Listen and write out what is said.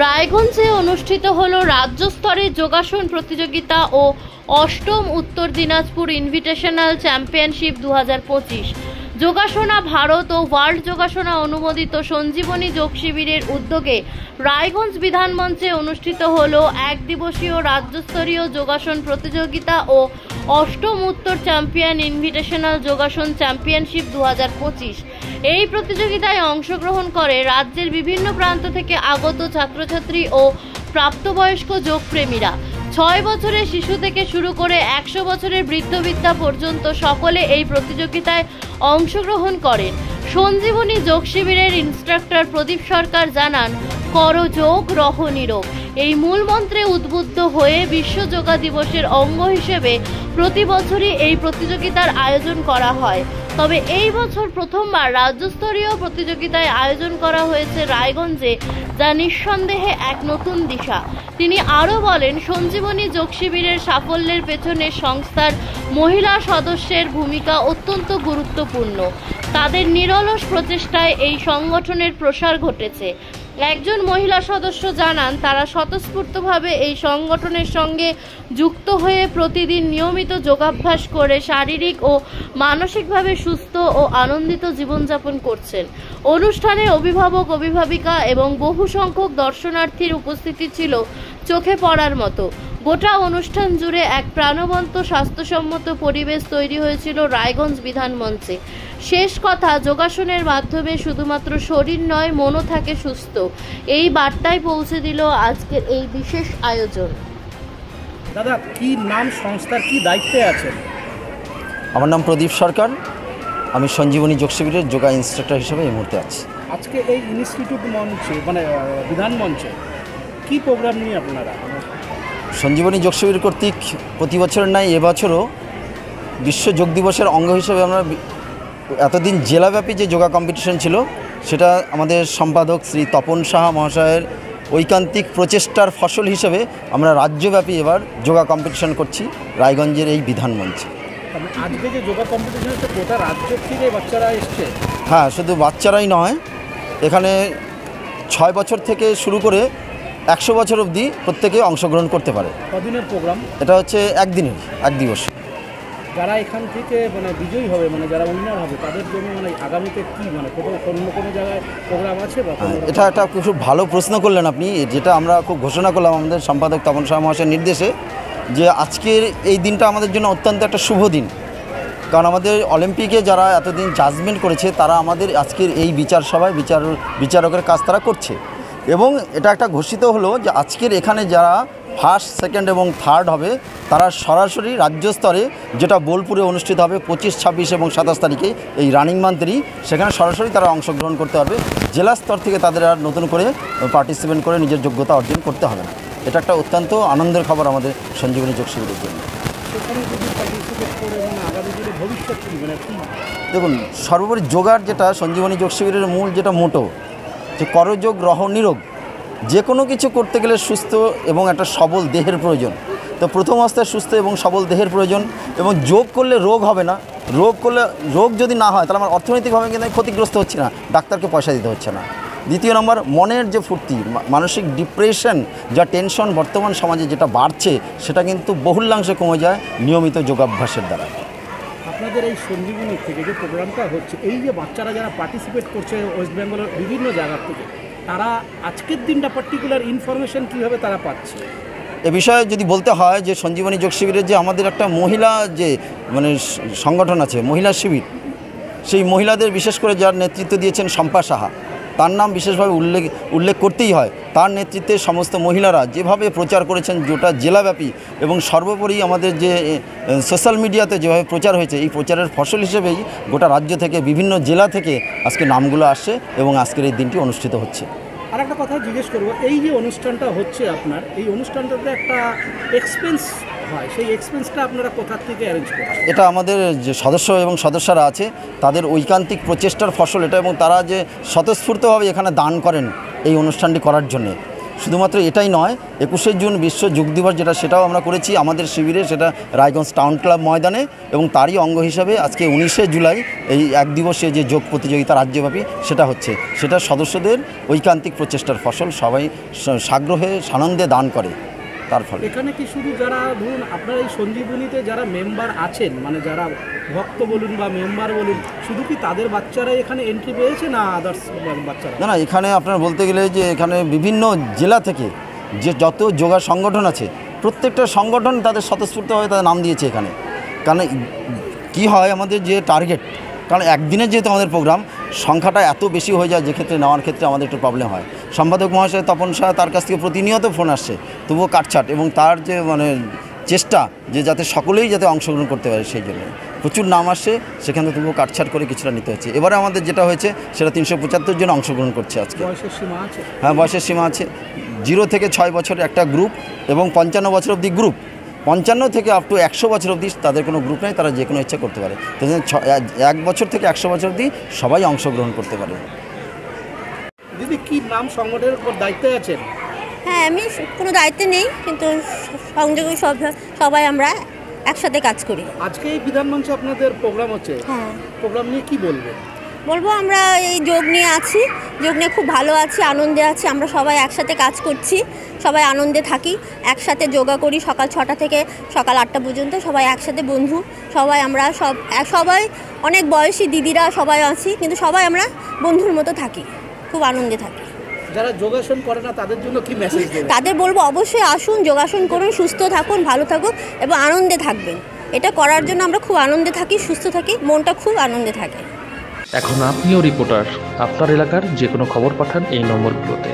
রায়গঞ্জে অনুষ্ঠিত হলো রাজ্য স্তরের যোগাসন প্রতিযোগিতা ও অষ্টম উত্তর দিনাজপুর ইনভিটেশনাল চ্যাম্পিয়নশিপ 2025। যোগাসনা ভারত ও ওয়ার্ল্ড যোগাসনা অনুমোদিত সঞ্জীবনী যোগ শিবিরের উদ্যোগে রায়গঞ্জ বিধানমঞ্চে অনুষ্ঠিত হলো এক দিবসীয় রাজ্যস্তরীয় যোগাসন প্রতিযোগিতা ও অষ্টম উত্তর চ্যাম্পিয়ন ইনভিটেশনাল যোগাসন চ্যাম্পিয়নশিপ 2025। এই প্রতিযোগিতায় অংশগ্রহণ করে রাজ্যের বিভিন্ন প্রান্ত থেকে আগত ছাত্রছাত্রী ও প্রাপ্তবয়স্ক যোগপ্রেমীরা। 6 বছরের শিশু থেকে শুরু করে 100 বছরের বৃদ্ধবৃদ্ধা পর্যন্ত সকলে এই প্রতিযোগিতায় অংশগ্রহণ করেন। সঞ্জীবনী যোগ শিবিরের ইনস্ট্রাক্টর প্রদীপ সরকার জানান, কর যোগ রহ নিরোগ এই মূল মন্ত্রে উদ্বুদ্ধ হয়ে বিশ্ব যোগা দিবসের অঙ্গ হিসেবে প্রতি বছরই এই প্রতিযোগিতার আয়োজন করা হয়। তবে এই বছর প্রথমবার রাজ্যস্তরীয় প্রতিযোগিতায় আয়োজন করা হয়েছে রায়গঞ্জে, যা নিঃসন্দেহে এক নতুন দিশা। তিনি আরও বলেন, সঞ্জীবনী যোগ শিবিরের সাফল্যের পেছনে সংস্থার মহিলা সদস্যের ভূমিকা অত্যন্ত গুরুত্বপূর্ণ। তাদের নিরলস প্রচেষ্টায় এই সংগঠনের প্রসার ঘটেছে। একজন মহিলা সদস্য জানান, তারা স্বতঃস্ফূর্তভাবে এই সংগঠনের সঙ্গে যুক্ত হয়ে প্রতিদিন নিয়মিত যোগাভ্যাস করে শারীরিক ও মানসিকভাবে সুস্থ ও আনন্দিত জীবনযাপন করছেন। অনুষ্ঠানে অভিভাবক, অভিভাবিকা এবং বহু সংখ্যক দর্শনার্থীর উপস্থিতি ছিল চোখে পড়ার মতো। গোটা অনুষ্ঠান জুড়ে এক প্রাণবন্ত স্বাস্থ্যসম্মত পরিবেশ তৈরি হয়েছিল রায়গঞ্জ বিধানমঞ্চে। শেষ কথা, যোগাসনের মাধ্যমে শুধুমাত্র শরীর নয়, মনও থাকে সুস্থ। এই বার্তায় পৌঁছে দিল আজকের এই বিশেষ আয়োজন। দাদা, কি নাম, সংস্থার কি দায়িত্বে আছেন? আমার নাম প্রদীপ সরকার। আমি সঞ্জীবনী যোগ শিবিরের যোগা ইনস্ট্রাক্টর হিসেবে এই মুহূর্তে আছি। আজকে এই ইনস্টিটিউট মঞ্চে বিধান মঞ্চে কি প্রোগ্রাম নিয়ে আপনারা? সঞ্জীবনী যোগ শিবির কর্তৃক প্রতি বছরের ন্যায় এবছরও বিশ্ব যোগ দিবসের অঙ্গ হিসেবে আমরা এতদিন জেলাব্যাপী যে যোগা কম্পিটিশন ছিল, সেটা আমাদের সম্পাদক শ্রী তপন সাহা মহাশয়ের ঐকান্তিক প্রচেষ্টার ফসল হিসেবে আমরা রাজ্যব্যাপী এবার যোগা কম্পিটিশন করছি রায়গঞ্জের এই বিধান মঞ্চে। আজকে যে যোগা কম্পিটিশন হচ্ছে, গোটা রাজ্য থেকে বাচ্চারা এসছে? হ্যাঁ, শুধু বাচ্চারাই নয়, এখানে 6 বছর থেকে শুরু করে 100 বছর অবধি প্রত্যেকে অংশগ্রহণ করতে পারে। কদিনের প্রোগ্রাম? এটা হচ্ছে একদিনের, এক দিবস। যারা এখান থেকে বিজয়ী হবে, যারা উইনার হবে, তাদের জন্য আগামীতে কি কোনো জায়গায় প্রোগ্রাম আছে? এটা একটা খুব ভালো প্রশ্ন করলেন আপনি, যেটা আমরা খুব ঘোষণা করলাম আমাদের সম্পাদক তপন সাহা মহাশয়ের নির্দেশে, যে আজকের এই দিনটা আমাদের জন্য অত্যন্ত একটা শুভ দিন। কারণ আমাদের অলিম্পিকে যারা এতদিন জাজমেন্ট করেছে, তারা আমাদের আজকের এই বিচার সভায় বিচারকের কাজ তারা করছে। এবং এটা একটা ঘোষিত হলো যে আজকের এখানে যারা ফার্স্ট, সেকেন্ড এবং থার্ড হবে, তারা সরাসরি রাজ্য স্তরে, যেটা বোলপুরে অনুষ্ঠিত হবে 25, 26 এবং 27 তারিখে, এই রানিং মান্থেরই, সেখানে সরাসরি তারা অংশগ্রহণ করতে পারবে। জেলা স্তর থেকে তাদের আর নতুন করে পার্টিসিপেট করে নিজের যোগ্যতা অর্জন করতে হবে না। এটা একটা অত্যন্ত আনন্দের খবর আমাদের সঞ্জীবনী যোগ শিবিরের জন্য। দেখুন, সর্বোপরি যোগার যেটা সঞ্জীবনী যোগ শিবিরের মূল যেটা মোটো, যে করযোগ রহ নিরোগ। যে কোনো কিছু করতে গেলে সুস্থ এবং একটা সবল দেহের প্রয়োজন। তো প্রথম অবস্থায় সুস্থ এবং সবল দেহের প্রয়োজন, এবং যোগ করলে রোগ হবে না। রোগ যদি না হয়, তাহলে আমার অর্থনৈতিকভাবে কিন্তু আমি ক্ষতিগ্রস্ত হচ্ছি না, ডাক্তারকে পয়সা দিতে হচ্ছে না। দ্বিতীয় নম্বর, মনের যে ফুর্তি, মানসিক ডিপ্রেশন, যা টেনশন বর্তমান সমাজে যেটা বাড়ছে, সেটা কিন্তু বহুলাংশে কমে যায় নিয়মিত যোগাভ্যাসের দ্বারা। আপনাদের এই সঞ্জীবনী থেকে যে প্রোগ্রামটা হচ্ছে, এই যে বাচ্চারা যারা পার্টিসিপেট করছে ওয়েস্ট বেঙ্গলের বিভিন্ন জায়গা থেকে, তারা আজকের দিনটা পার্টিকুলার ইনফরমেশন কীভাবে তারা পাচ্ছে? এ বিষয়ে যদি বলতে হয়, যে সঞ্জীবনী যোগ শিবিরের যে আমাদের একটা মহিলা যে সংগঠন আছে, মহিলা শিবির, সেই মহিলাদের বিশেষ করে যার নেতৃত্ব দিয়েছেন শম্পা সাহা, তার নাম বিশেষভাবে উল্লেখ করতেই হয়। তার নেতৃত্বে সমস্ত মহিলারা যেভাবে প্রচার করেছেন গোটা জেলাব্যাপী, এবং সর্বোপরি আমাদের যে সোশ্যাল মিডিয়াতে যেভাবে প্রচার হয়েছে, এই প্রচারের ফসল হিসেবেই গোটা রাজ্য থেকে, বিভিন্ন জেলা থেকে আজকে নামগুলো আসছে এবং আজকের এই দিনটি অনুষ্ঠিত হচ্ছে। আর একটা কথা জিজ্ঞেস করবো, এই যে অনুষ্ঠানটা হচ্ছে আপনার, এই অনুষ্ঠানটাতে একটা এক্সপেন্স হয়, সেই এক্সপেন্সটা আপনারা কোথা থেকে অ্যারেঞ্জ করেন? এটা আমাদের যে সদস্য এবং সদস্যরা আছে, তাদের ঐকান্তিক প্রচেষ্টার ফসল এটা, এবং তারা যে স্বতঃস্ফূর্তভাবে এখানে দান করেন এই অনুষ্ঠানটি করার জন্যে। শুধুমাত্র এটাই নয়, 21শে জুন বিশ্ব যোগ দিবস যেটা, সেটাও আমরা করেছি আমাদের শিবিরে, সেটা রায়গঞ্জ টাউন ক্লাব ময়দানে, এবং তারই অঙ্গ হিসাবে আজকে 19শে জুলাই এই এক দিবসে যে যোগ প্রতিযোগিতা রাজ্যব্যাপী সেটা হচ্ছে, সেটা সদস্যদের ঐকান্তিক প্রচেষ্টার ফসল। সবাই সাগ্রহে সানন্দে দান করে, তার ফলে। এখানে কি শুধু যারা ধরুন আপনার এই সঞ্জীবনীতে যারা মেম্বার আছেন, মানে যারা ভক্ত বলুন বা মেম্বার বলুন, শুধু কি তাদের বাচ্চারাই এখানে এন্ট্রি পেয়েছে না আদার্স বাচ্চারা? না, এখানে আপনার বলতে গেলে যে এখানে বিভিন্ন জেলা থেকে যে যত যোগা সংগঠন আছে, প্রত্যেকটা সংগঠন তাদের স্বতঃস্ফূর্তভাবে তাদের নাম দিয়েছে এখানে। কারণ কি হয়, আমাদের যে টার্গেট, কারণ একদিনের যেহেতু আমাদের প্রোগ্রাম, সংখ্যাটা এত বেশি হয়ে যায়, যে ক্ষেত্রে নেওয়ার ক্ষেত্রে আমাদের একটু প্রবলেম হয়। সম্পাদক মহাশয় তপন শাহ, তার কাছ থেকে প্রতিনিয়ত ফোন আসছে, তবুও কাটছাট, এবং তার যে মানে চেষ্টা যে যাতে সকলেই যাতে অংশগ্রহণ করতে পারে, সেই জন্য প্রচুর নাম আসছে, সেখানে তবুও কাটছাট করে কিছুটা নিতে হচ্ছে। এবারে আমাদের যেটা হয়েছে সেটা 375 জন অংশগ্রহণ করছে আজকে। বয়সের সীমা আছে? হ্যাঁ, বয়সের সীমা আছে। 0 থেকে 6 বছর একটা গ্রুপ, এবং 55 বছর অবধি গ্রুপ। 55 থেকে আপ টু 100 বছর অবধি তাদের কোনো গ্রুপ নেই, তারা যে কোনো ইচ্ছা করতে পারে। তো 1 বছর থেকে 100 বছর অবধি সবাই অংশগ্রহণ করতে পারে। দিদি, কি নাম সংগঠনের উপর দায়িত্বে আছেন? হ্যাঁ, আমি কোনো দায়িত্বে নেই, কিন্তু সংযোগে সবাই আমরা একসাথে কাজ করি। আজকে এই বিধানমঞ্চে আপনাদের প্রোগ্রাম হচ্ছে, হ্যাঁ, প্রোগ্রাম নিয়ে কি বলবেন? বলবো আমরা এই যোগ নিয়ে আছি, যোগ নিয়ে খুব ভালো আছি, আনন্দে আছি। আমরা সবাই একসাথে কাজ করছি, সবাই আনন্দে থাকি, একসাথে যোগা করি সকাল 6টা থেকে সকাল 8টা পর্যন্ত। সবাই একসাথে বন্ধু, সবাই আমরা সবাই অনেক বয়সী দিদিরা সবাই আছি, কিন্তু সবাই আমরা বন্ধুর মতো থাকি, খুব আনন্দে থাকি। যারা যোগাসন করে না তাদের জন্য কি মেসেজ দেবেন? তাদের বলবো অবশ্যই আসুন, যোগাসন করুন, সুস্থ থাকুন, ভালো থাকুন এবং আনন্দে থাকবেন। এটা করার জন্য আমরা খুব আনন্দে থাকি, সুস্থ থাকি, মনটা খুব আনন্দে থাকে। এখন আপনিও রিপোর্টার, আপনার এলাকার যে কোনো খবর পাঠান এই নম্বরগুলোতে।